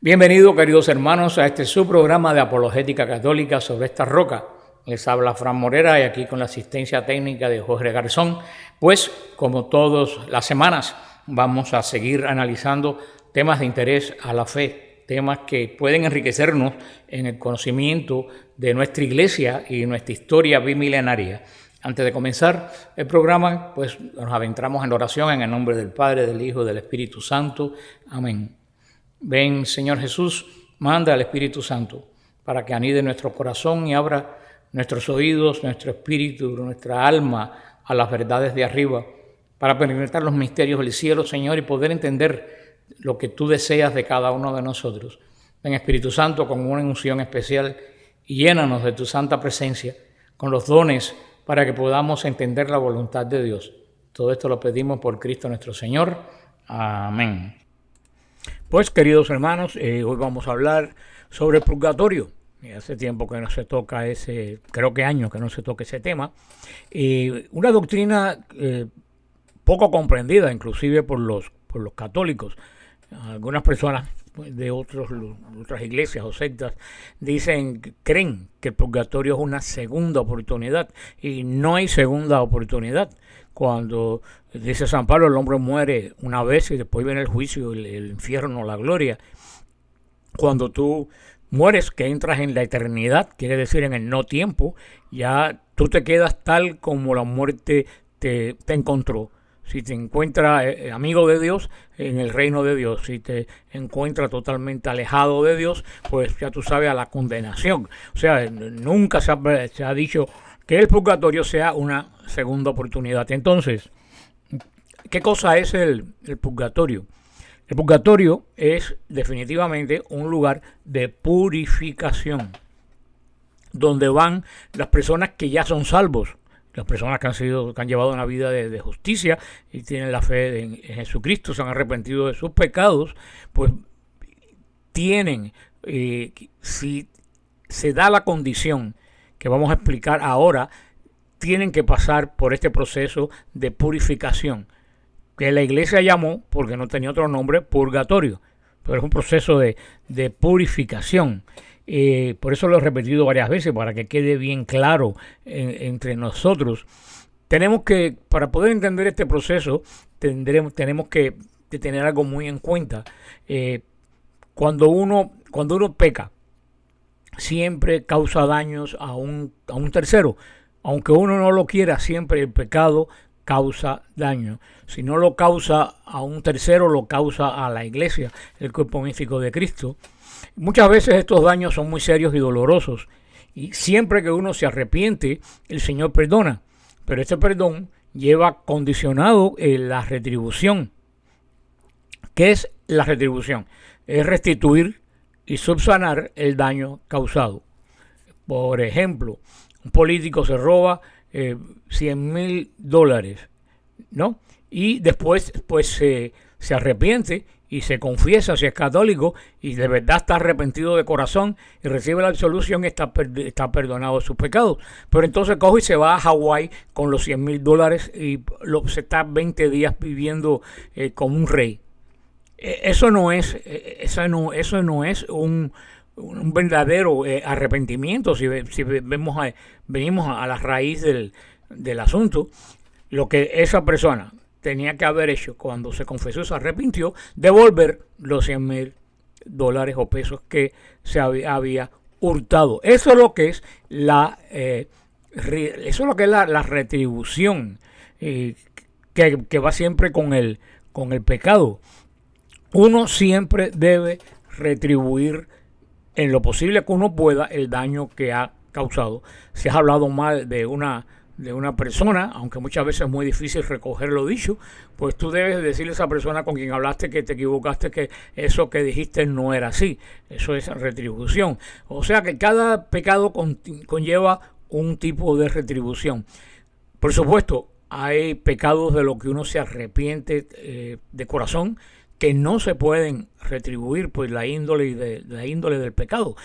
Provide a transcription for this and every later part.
Bienvenidos, queridos hermanos, a este su programa de Apologética Católica sobre esta roca. Les habla Fran Morera y aquí con la asistencia técnica de Jorge Garzón. Pues, como todas las semanas, vamos a seguir analizando temas de interés a la fe, temas que pueden enriquecernos en el conocimiento de nuestra iglesia y nuestra historia bimilenaria. Antes de comenzar el programa, pues nos adentramos en la oración en el nombre del Padre, del Hijo y del Espíritu Santo. Amén. Ven, Señor Jesús, manda al Espíritu Santo para que anide nuestro corazón y abra nuestros oídos, nuestro espíritu, nuestra alma a las verdades de arriba, para penetrar los misterios del cielo, Señor, y poder entender lo que tú deseas de cada uno de nosotros. Ven, Espíritu Santo, con una unción especial y llénanos de tu santa presencia, con los dones para que podamos entender la voluntad de Dios. Todo esto lo pedimos por Cristo nuestro Señor. Amén. Pues, queridos hermanos, hoy vamos a hablar sobre el purgatorio. Hace tiempo que no se toca creo que años que no se toca ese tema. Una doctrina poco comprendida, inclusive por los católicos. Algunas personas de otras iglesias o sectas creen que el purgatorio es una segunda oportunidad, y no hay segunda oportunidad. Cuando dice San Pablo, el hombre muere una vez y después viene el juicio, el infierno, la gloria. Cuando tú mueres, que entras en la eternidad, quiere decir en el no tiempo, ya tú te quedas tal como la muerte te encontró. Si te encuentras amigo de Dios, en el reino de Dios. Si te encuentras totalmente alejado de Dios, pues ya tú sabes, a la condenación. O sea, nunca se ha dicho que el purgatorio sea una segunda oportunidad. Entonces, ¿qué cosa es el purgatorio? El purgatorio es definitivamente un lugar de purificación, donde van las personas que ya son salvos, las personas que han llevado una vida de justicia y tienen la fe en Jesucristo, se han arrepentido de sus pecados, pues tienen, si se da la condición que vamos a explicar ahora, tienen que pasar por este proceso de purificación, que la iglesia llamó, porque no tenía otro nombre, purgatorio, pero es un proceso de purificación. Por eso lo he repetido varias veces, para que quede bien claro entre nosotros. Tenemos que, para poder entender este proceso, tenemos que tener algo muy en cuenta. Cuando uno peca, siempre causa daños a un tercero. Aunque uno no lo quiera, siempre el pecado causa daño. Si no lo causa a un tercero, lo causa a la iglesia, el cuerpo místico de Cristo. Muchas veces estos daños son muy serios y dolorosos, y siempre que uno se arrepiente, el Señor perdona, pero este perdón lleva condicionado la retribución. ¿Qué es la retribución? Es restituir y subsanar el daño causado. Por ejemplo, un político se roba $100,000, ¿no? Y después pues se arrepiente y se confiesa, si es católico y de verdad está arrepentido de corazón y recibe la absolución, está perdonado de sus pecados. Pero entonces coge y se va a Hawái con los $100,000 y se está 20 días viviendo como un rey. Eso no es un verdadero arrepentimiento. Si venimos a la raíz del asunto, lo que esa persona tenía que haber hecho cuando se confesó, se arrepintió, devolver los $100,000 o pesos que se había hurtado. Eso es lo que es la retribución que va siempre con el pecado. Uno siempre debe retribuir en lo posible que uno pueda el daño que ha causado. Si has hablado mal de una persona, aunque muchas veces es muy difícil recoger lo dicho, pues tú debes decirle a esa persona con quien hablaste que te equivocaste, que eso que dijiste no era así. Eso es retribución. O sea que cada pecado conlleva un tipo de retribución. Por supuesto, hay pecados de los que uno se arrepiente de corazón, que no se pueden retribuir por la índole del pecado.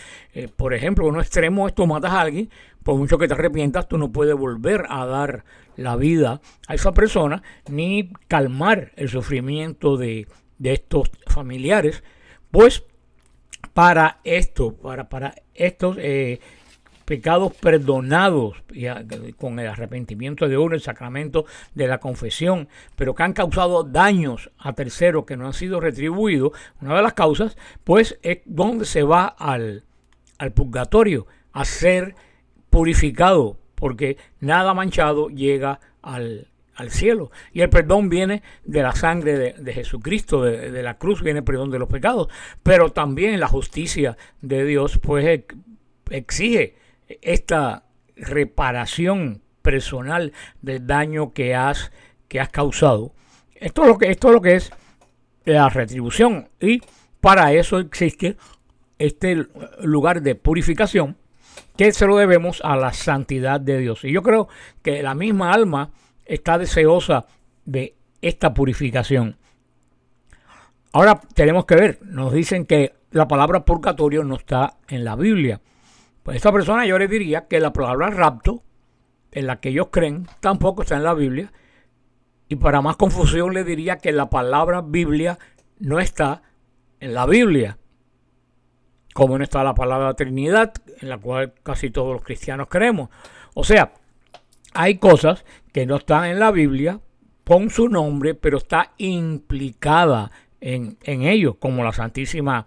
Por ejemplo, un extremo es: tú matas a alguien, por mucho que te arrepientas, tú no puedes volver a dar la vida a esa persona, ni calmar el sufrimiento de estos familiares, pues para esto, para estos pecados perdonados con el arrepentimiento de uno, el sacramento de la confesión, pero que han causado daños a terceros que no han sido retribuidos, una de las causas, pues es donde se va al purgatorio a ser purificado, porque nada manchado llega al cielo. Y el perdón viene de la sangre de Jesucristo, de la cruz viene el perdón de los pecados, pero también la justicia de Dios pues exige esta reparación personal del daño que has causado. Esto es lo que es la retribución, y para eso existe este lugar de purificación que se lo debemos a la santidad de Dios. Y yo creo que la misma alma está deseosa de esta purificación. Ahora tenemos que ver, nos dicen que la palabra purgatorio no está en la Biblia. Pues a esta persona yo le diría que la palabra rapto, en la que ellos creen, tampoco está en la Biblia. Y para más confusión le diría que la palabra Biblia no está en la Biblia. Como no está la palabra Trinidad, en la cual casi todos los cristianos creemos. O sea, hay cosas que no están en la Biblia con su nombre, pero está implicada en ellos, como la Santísima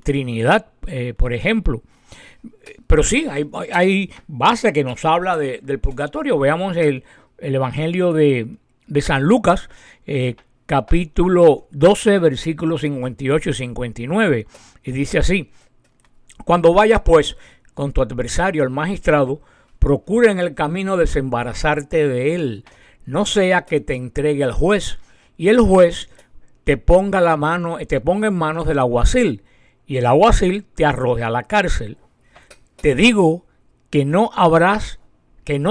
Trinidad, por ejemplo. Pero sí, hay base que nos habla del purgatorio. Veamos el Evangelio de San Lucas, capítulo 12, versículos 58 y 59. Y dice así: cuando vayas pues con tu adversario al magistrado, procura en el camino desembarazarte de él, no sea que te entregue al juez, y el juez te ponga en manos del alguacil, y el alguacil te arroje a la cárcel. Te digo que no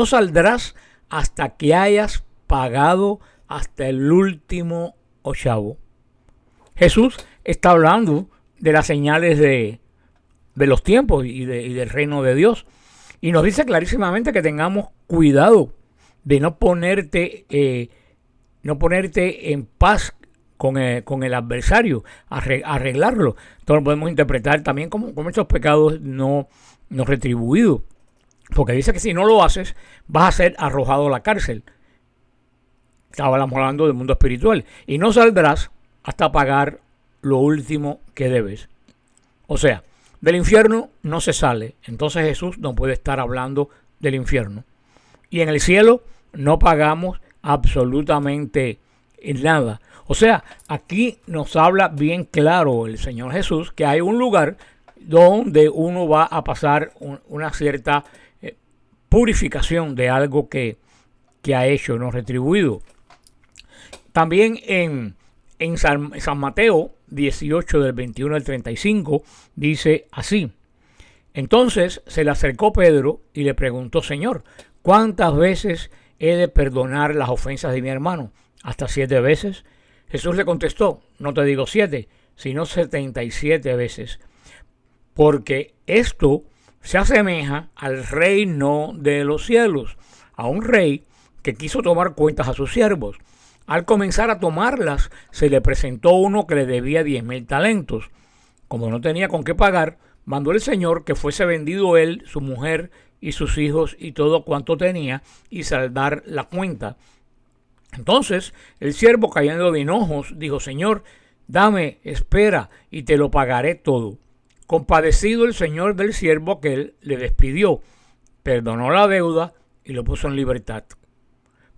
saldrás hasta que hayas pagado hasta el último ochavo. Jesús está hablando de las señales de los tiempos y del reino de Dios. Y nos dice clarísimamente que tengamos cuidado de no ponerte en paz con el adversario, arreglarlo. Entonces lo podemos interpretar también como estos pecados no retribuidos. Porque dice que si no lo haces, vas a ser arrojado a la cárcel. Estábamos hablando del mundo espiritual. Y no saldrás hasta pagar lo último que debes. O sea, del infierno no se sale. Entonces Jesús no puede estar hablando del infierno. Y en el cielo no pagamos absolutamente nada. O sea, aquí nos habla bien claro el Señor Jesús que hay un lugar donde uno va a pasar una cierta purificación de algo que ha hecho, no retribuido. También en San Mateo 18 del 21 al 35 dice así: entonces se le acercó Pedro y le preguntó: Señor, ¿cuántas veces he de perdonar las ofensas de mi hermano? ¿Hasta 7 veces? Jesús le contestó: no te digo 7, sino 77 veces. Porque esto se asemeja al reino de los cielos, a un rey que quiso tomar cuentas a sus siervos. Al comenzar a tomarlas, se le presentó uno que le debía 10,000 talentos. Como no tenía con qué pagar, mandó el Señor que fuese vendido él, su mujer y sus hijos y todo cuanto tenía, y saldar la cuenta. Entonces el siervo, cayendo de enojos, dijo: Señor, dame, espera, y te lo pagaré todo. Compadecido el señor del siervo aquel, le despidió, perdonó la deuda y lo puso en libertad.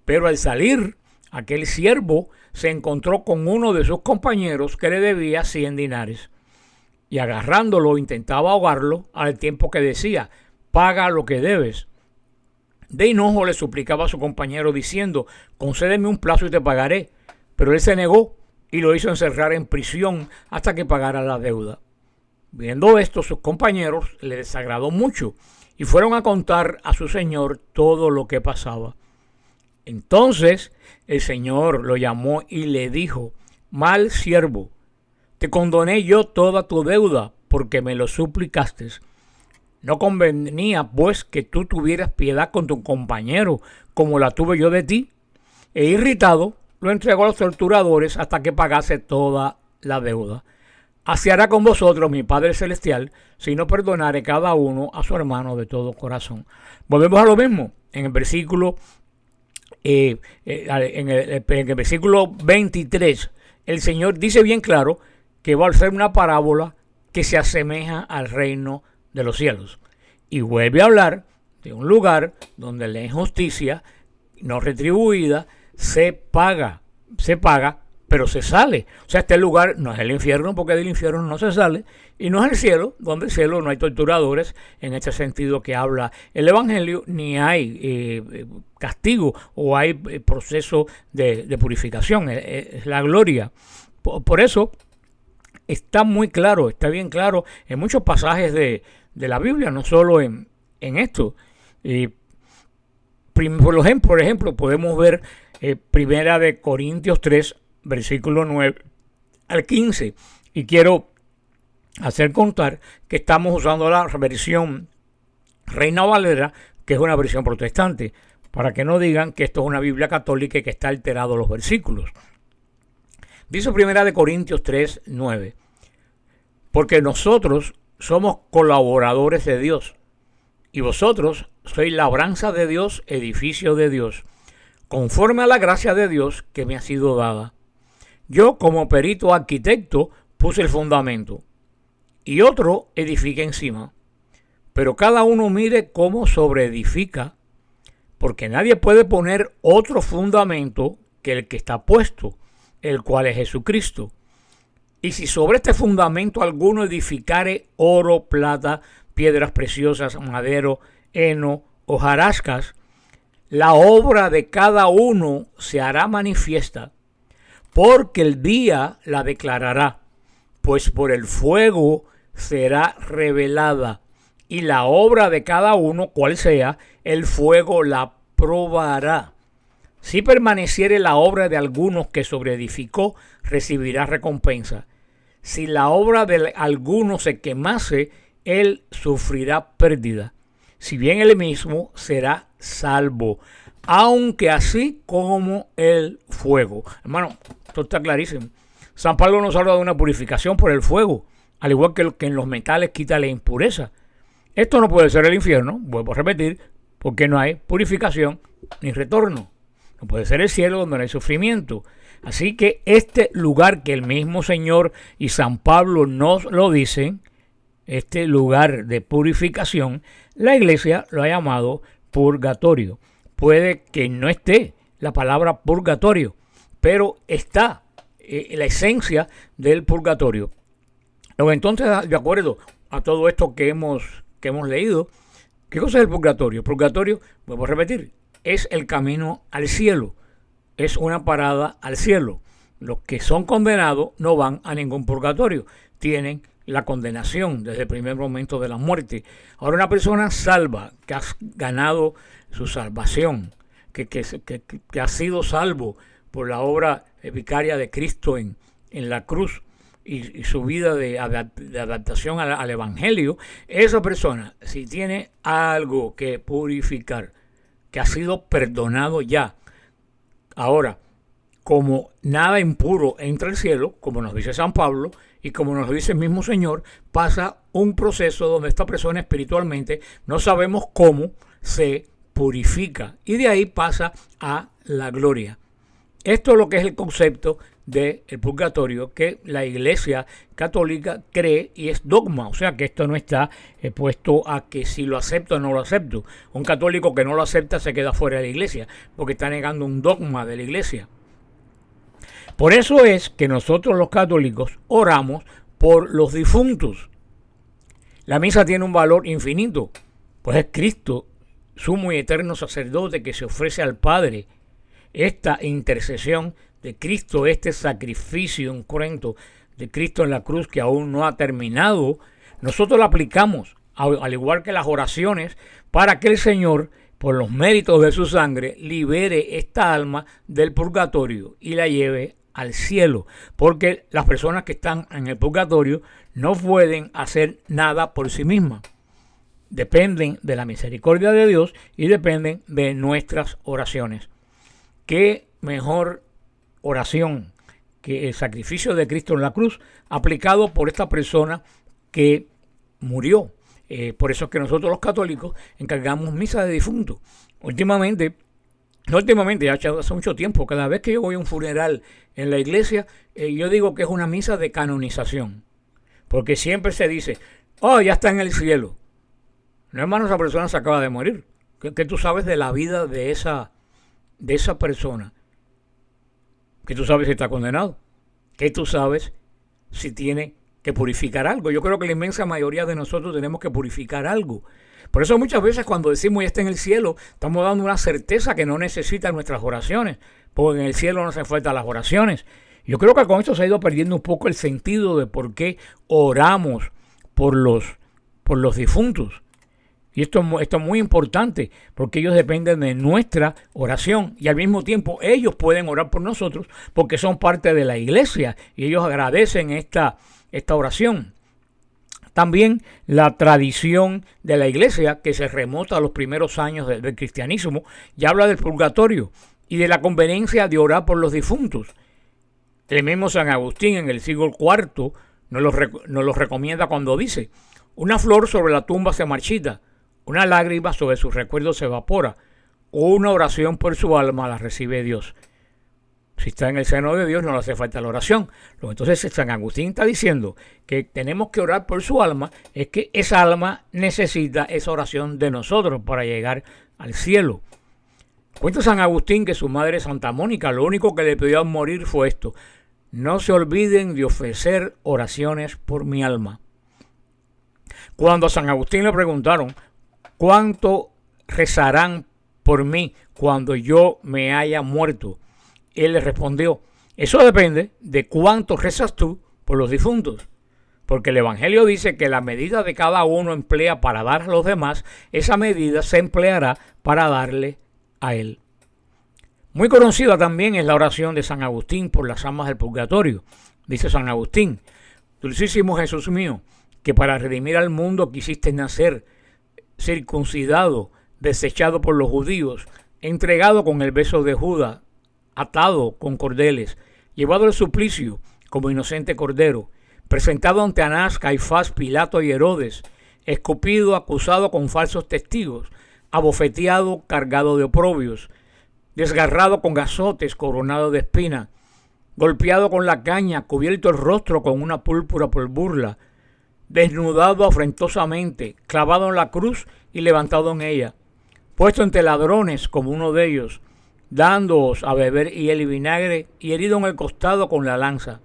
Pero al salir, aquel siervo se encontró con uno de sus compañeros que le debía 100 dinares. Y agarrándolo intentaba ahogarlo, al tiempo que decía: paga lo que debes. De enojo le suplicaba a su compañero diciendo: concédeme un plazo y te pagaré. Pero él se negó y lo hizo encerrar en prisión hasta que pagara la deuda. Viendo esto, sus compañeros le desagradó mucho y fueron a contar a su señor todo lo que pasaba. Entonces el señor lo llamó y le dijo: mal siervo, te condoné yo toda tu deuda porque me lo suplicaste. No convenía pues que tú tuvieras piedad con tu compañero como la tuve yo de ti. E irritado, lo entregó a los torturadores hasta que pagase toda la deuda. así hará con vosotros mi Padre Celestial, si no perdonare cada uno a su hermano de todo corazón. Volvemos a lo mismo, en el versículo, en el versículo 23, el Señor dice bien claro que va a ser una parábola que se asemeja al reino de los cielos. Y vuelve a hablar de un lugar donde la injusticia no retribuida se paga, pero se sale. O sea, este lugar no es el infierno, porque del infierno no se sale, y no es el cielo, donde el cielo no hay torturadores, en este sentido que habla el Evangelio, ni hay castigo o hay proceso de purificación, es la gloria. Por eso está muy claro, está bien claro en muchos pasajes de la Biblia, no solo en esto. Por ejemplo, podemos ver Primera de Corintios 3, versículo 9 al 15. Y quiero hacer contar que estamos usando la versión Reina Valera, que es una versión protestante, para que no digan que esto es una Biblia católica y que está alterado los versículos. Dice Primera de Corintios 3, 9. Porque nosotros somos colaboradores de Dios, y vosotros sois labranza de Dios, edificio de Dios, conforme a la gracia de Dios que me ha sido dada. Yo, como perito arquitecto, puse el fundamento, y otro edifica encima. Pero cada uno mire cómo sobreedifica, porque nadie puede poner otro fundamento que el que está puesto, el cual es Jesucristo. Y si sobre este fundamento alguno edificare oro, plata, piedras preciosas, madero, heno, hojarascas, la obra de cada uno se hará manifiesta, porque el día la declarará, pues por el fuego será revelada, y la obra de cada uno, cual sea, el fuego la probará. Si permaneciere la obra de algunos que sobreedificó, recibirá recompensa. Si la obra de alguno se quemase, él sufrirá pérdida. Si bien él mismo será salvo, aunque así como el fuego. Hermano, esto está clarísimo. San Pablo nos habla de una purificación por el fuego, al igual que en los metales quita la impureza. Esto no puede ser el infierno, vuelvo a repetir, porque no hay purificación ni retorno. No puede ser el cielo donde no hay sufrimiento. Así que este lugar que el mismo Señor y San Pablo nos lo dicen, este lugar de purificación, la iglesia lo ha llamado purgatorio. Puede que no esté la palabra purgatorio, pero está la esencia del purgatorio. Luego, entonces, de acuerdo a todo esto que hemos leído, ¿qué cosa es el purgatorio? Purgatorio, vuelvo a repetir, es el camino al cielo, es una parada al cielo. Los que son condenados no van a ningún purgatorio, tienen la condenación desde el primer momento de la muerte. Ahora, una persona salva, que ha ganado su salvación, que ha sido salvo por la obra vicaria de Cristo en la cruz y su vida de adaptación al Evangelio, esa persona, si tiene algo que purificar, que ha sido perdonado ya, ahora, como nada impuro entra al cielo, como nos dice San Pablo, y como nos dice el mismo Señor, pasa un proceso donde esta persona espiritualmente no sabemos cómo se purifica, y de ahí pasa a la gloria. Esto es lo que es el concepto del purgatorio que la Iglesia Católica cree y es dogma, o sea que esto no está puesto a que si lo acepto o no lo acepto. Un católico que no lo acepta se queda fuera de la Iglesia porque está negando un dogma de la Iglesia. Por eso es que nosotros los católicos oramos por los difuntos. La misa tiene un valor infinito, pues es Cristo, sumo y eterno sacerdote que se ofrece al Padre. Esta intercesión de Cristo, este sacrificio incruento de Cristo en la cruz que aún no ha terminado, nosotros la aplicamos, al igual que las oraciones, para que el Señor, por los méritos de su sangre, libere esta alma del purgatorio y la lleve al cielo. Porque las personas que están en el purgatorio no pueden hacer nada por sí mismas. Dependen de la misericordia de Dios y dependen de nuestras oraciones. ¿Qué mejor oración que el sacrificio de Cristo en la cruz aplicado por esta persona que murió. Por eso es que nosotros los católicos encargamos misa de difuntos. Ya hace mucho tiempo, cada vez que yo voy a un funeral en la iglesia, yo digo que es una misa de canonización. Porque siempre se dice, oh, ya está en el cielo. No, hermano, esa persona se acaba de morir. ¿Qué tú sabes de la vida de esa persona? ¿Qué tú sabes si está condenado? ¿Qué tú sabes si tiene que purificar algo? Yo creo que la inmensa mayoría de nosotros tenemos que purificar algo. Por eso muchas veces cuando decimos ya está en el cielo, estamos dando una certeza que no necesita nuestras oraciones, porque en el cielo no hacen falta las oraciones. Yo creo que con esto se ha ido perdiendo un poco el sentido de por qué oramos por los difuntos. Y esto es muy importante, porque ellos dependen de nuestra oración y al mismo tiempo ellos pueden orar por nosotros porque son parte de la iglesia y ellos agradecen esta oración. También la tradición de la iglesia, que se remonta a los primeros años del cristianismo, ya habla del purgatorio y de la conveniencia de orar por los difuntos. El mismo San Agustín en el siglo IV nos lo recomienda cuando dice: una flor sobre la tumba se marchita, una lágrima sobre sus recuerdos se evapora, o una oración por su alma la recibe Dios. Si está en el seno de Dios no le hace falta la oración. Entonces San Agustín está diciendo que tenemos que orar por su alma, es que esa alma necesita esa oración de nosotros para llegar al cielo. Cuenta San Agustín que su madre Santa Mónica lo único que le pidió al morir fue esto: no se olviden de ofrecer oraciones por mi alma. Cuando a San Agustín le preguntaron ¿cuánto rezarán por mí cuando yo me haya muerto?, él le respondió: eso depende de cuánto rezas tú por los difuntos. Porque el Evangelio dice que la medida de cada uno emplea para dar a los demás, esa medida se empleará para darle a él. Muy conocida también es la oración de San Agustín por las almas del purgatorio. Dice San Agustín: Dulcísimo Jesús mío, que para redimir al mundo quisiste nacer, circuncidado, desechado por los judíos, entregado con el beso de Judas, atado con cordeles, llevado al suplicio como inocente cordero, presentado ante Anás, Caifás, Pilato y Herodes, escupido, acusado con falsos testigos, abofeteado, cargado de oprobios, desgarrado con azotes, coronado de espina, golpeado con la caña, cubierto el rostro con una púrpura por burla, desnudado afrentosamente, clavado en la cruz y levantado en ella, puesto entre ladrones como uno de ellos, dándoos a beber hiel y vinagre, y herido en el costado con la lanza.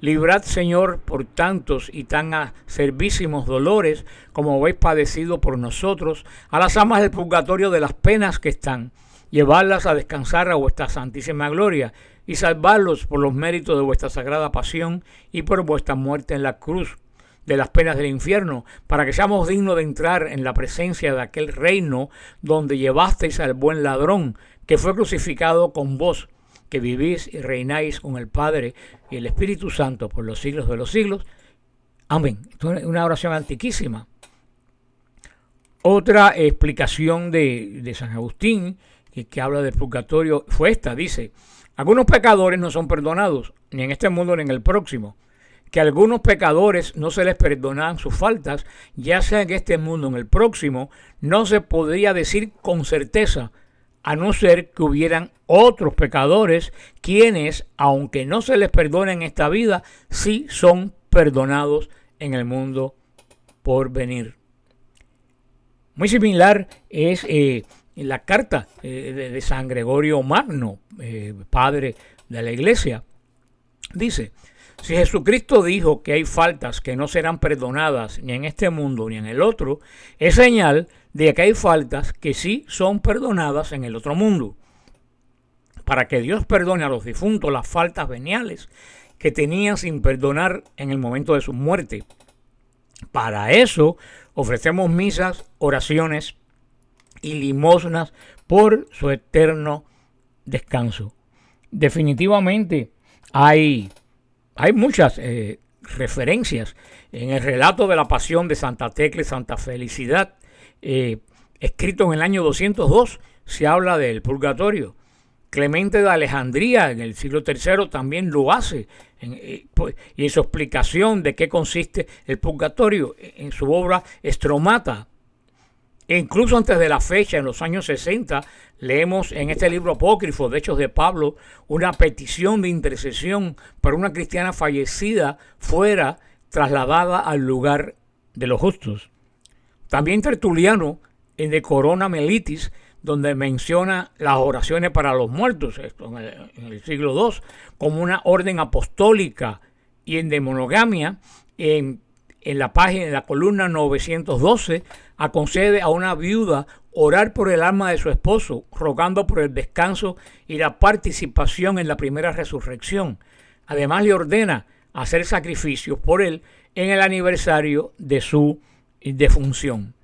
Librad, Señor, por tantos y tan acervísimos dolores como habéis padecido por nosotros, a las almas del purgatorio de las penas que están, llevarlas a descansar a vuestra santísima gloria, y salvarlos por los méritos de vuestra sagrada pasión y por vuestra muerte en la cruz, de las penas del infierno, para que seamos dignos de entrar en la presencia de aquel reino donde llevasteis al buen ladrón, que fue crucificado con vos, que vivís y reináis con el Padre y el Espíritu Santo por los siglos de los siglos. Amén. Esto es una oración antiquísima. Otra explicación de San Agustín, que habla del purgatorio, fue esta. Dice: algunos pecadores no son perdonados, ni en este mundo ni en el próximo. Que a algunos pecadores no se les perdonan sus faltas, ya sea en este mundo o en el próximo, no se podría decir con certeza, a no ser que hubieran otros pecadores, quienes, aunque no se les perdone en esta vida, sí son perdonados en el mundo por venir. Muy similar es la carta de San Gregorio Magno, padre de la Iglesia. Dice: si Jesucristo dijo que hay faltas que no serán perdonadas ni en este mundo ni en el otro, es señal de que hay faltas que sí son perdonadas en el otro mundo. Para que Dios perdone a los difuntos las faltas veniales que tenían sin perdonar en el momento de su muerte. Para eso ofrecemos misas, oraciones y limosnas por su eterno descanso. Definitivamente hay muchas referencias en el relato de la pasión de Santa Tecla y Santa Felicidad, escrito en el año 202, se habla del purgatorio. Clemente de Alejandría en el siglo III también lo hace, y en su explicación de qué consiste el purgatorio en su obra Stromata. E incluso antes de la fecha, en los años 60, leemos en este libro apócrifo de Hechos de Pablo una petición de intercesión para una cristiana fallecida fuera trasladada al lugar de los justos. También Tertuliano en De Corona Melitis, donde menciona las oraciones para los muertos, esto en el siglo II, como una orden apostólica, y en De Monogamia, en la página, en la columna 912, aconseja a una viuda orar por el alma de su esposo, rogando por el descanso y la participación en la primera resurrección. Además, le ordena hacer sacrificios por él en el aniversario de su defunción.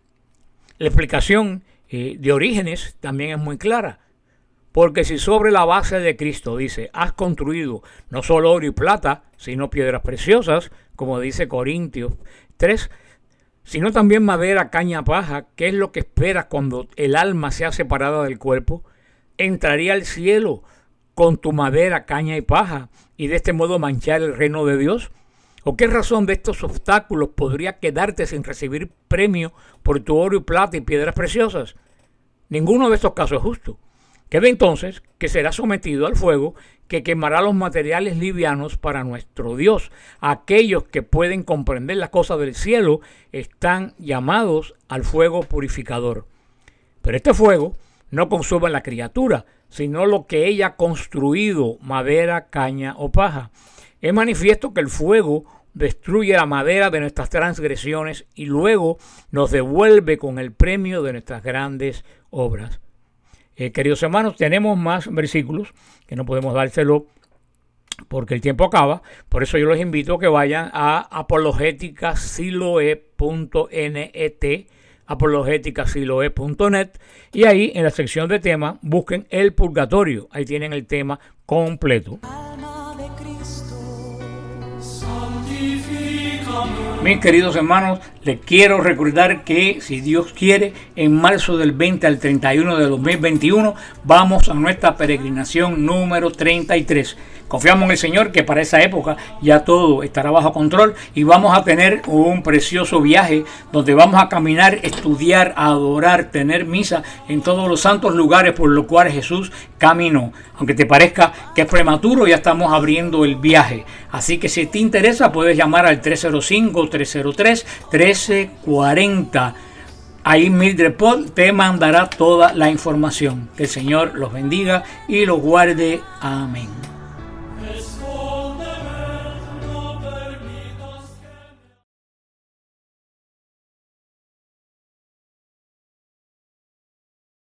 La explicación de Orígenes también es muy clara, porque si sobre la base de Cristo, dice, has construido no solo oro y plata, sino piedras preciosas, como dice Corintios 3, sino también madera, caña, paja, ¿qué es lo que esperas cuando el alma sea separada del cuerpo? Entraría al cielo con tu madera, caña y paja, y de este modo manchar el reino de Dios. ¿O qué razón de estos obstáculos podría quedarte sin recibir premio por tu oro y plata y piedras preciosas? Ninguno de estos casos es justo. Queda entonces que será sometido al fuego que quemará los materiales livianos para nuestro Dios. Aquellos que pueden comprender las cosas del cielo están llamados al fuego purificador. Pero este fuego no consume a la criatura, sino lo que ella ha construido, madera, caña o paja. Es manifiesto que el fuego destruye la madera de nuestras transgresiones y luego nos devuelve con el premio de nuestras grandes obras. Queridos hermanos, tenemos más versículos que no podemos dárselo porque el tiempo acaba. Por eso yo los invito a que vayan a apologeticasiloe.net, apologeticasiloe.net, y ahí en la sección de temas busquen el purgatorio. Ahí tienen el tema completo. Mis queridos hermanos, les quiero recordar que, si Dios quiere, en marzo del 20 al 31 de 2021 vamos a nuestra peregrinación número 33. Confiamos en el Señor que para esa época ya todo estará bajo control y vamos a tener un precioso viaje donde vamos a caminar, estudiar, adorar, tener misa en todos los santos lugares por los cuales Jesús caminó. Aunque te parezca que es prematuro, ya estamos abriendo el viaje. Así que si te interesa, puedes llamar al 305-303-1340. Ahí Mildred Paul te mandará toda la información. Que el Señor los bendiga y los guarde. Amén.